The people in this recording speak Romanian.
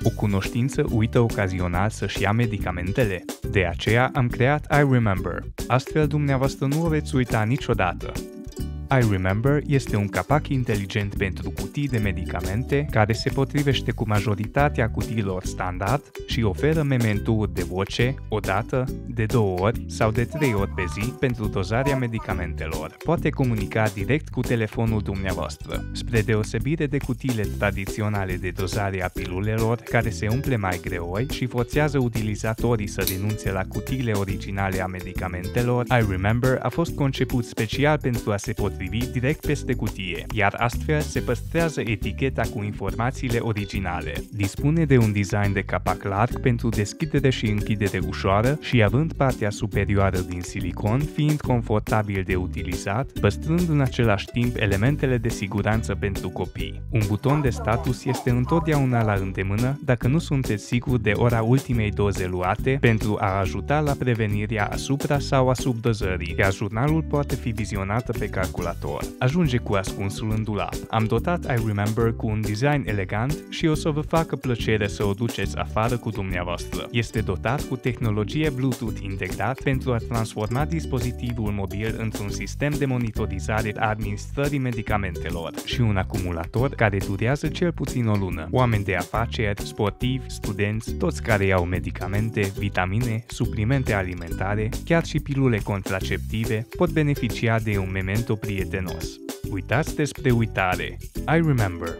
O cunoștință uită ocazional să-și ia medicamentele. De aceea am creat iRemember. Astfel dumneavoastră nu o veți uita niciodată. iRemember este un capac inteligent pentru cutii de medicamente care se potrivește cu majoritatea cutiilor standard și oferă mementouri de voce, o dată, de 2 ori sau de 3 ori pe zi pentru dozarea medicamentelor. Poate comunica direct cu telefonul dumneavoastră, spre deosebire de cutiile tradiționale de dozare a pilulelor care se umple mai greoi și forțează utilizatorii să renunțe la cutiile originale a medicamentelor. iRemember a fost conceput special pentru a se potrivi direct peste cutie, iar astfel se păstrează eticheta cu informațiile originale. Dispune de un design de capac larg pentru deschidere și închidere ușoară și având partea superioară din silicon, fiind confortabil de utilizat, păstrând în același timp elementele de siguranță pentru copii. Un buton de status este întotdeauna la îndemână dacă nu sunteți siguri de ora ultimei doze luate pentru a ajuta la prevenirea asupra sau a subdozării, iar jurnalul poate fi vizionat pe calculator. Ajunge cu ascunsul în dulap. Am dotat iRemember cu un design elegant și o să vă facă plăcere să o duceți afară cu dumneavoastră. Este dotat cu tehnologie Bluetooth integrat pentru a transforma dispozitivul mobil într-un sistem de monitorizare a administrării medicamentelor și un acumulator care durează cel puțin o lună. Oameni de afaceri, sportivi, studenți, toți care iau medicamente, vitamine, suplimente alimentare, chiar și pilule contraceptive pot beneficia de un memento prietenos. Uitați despre uitare. iRemember.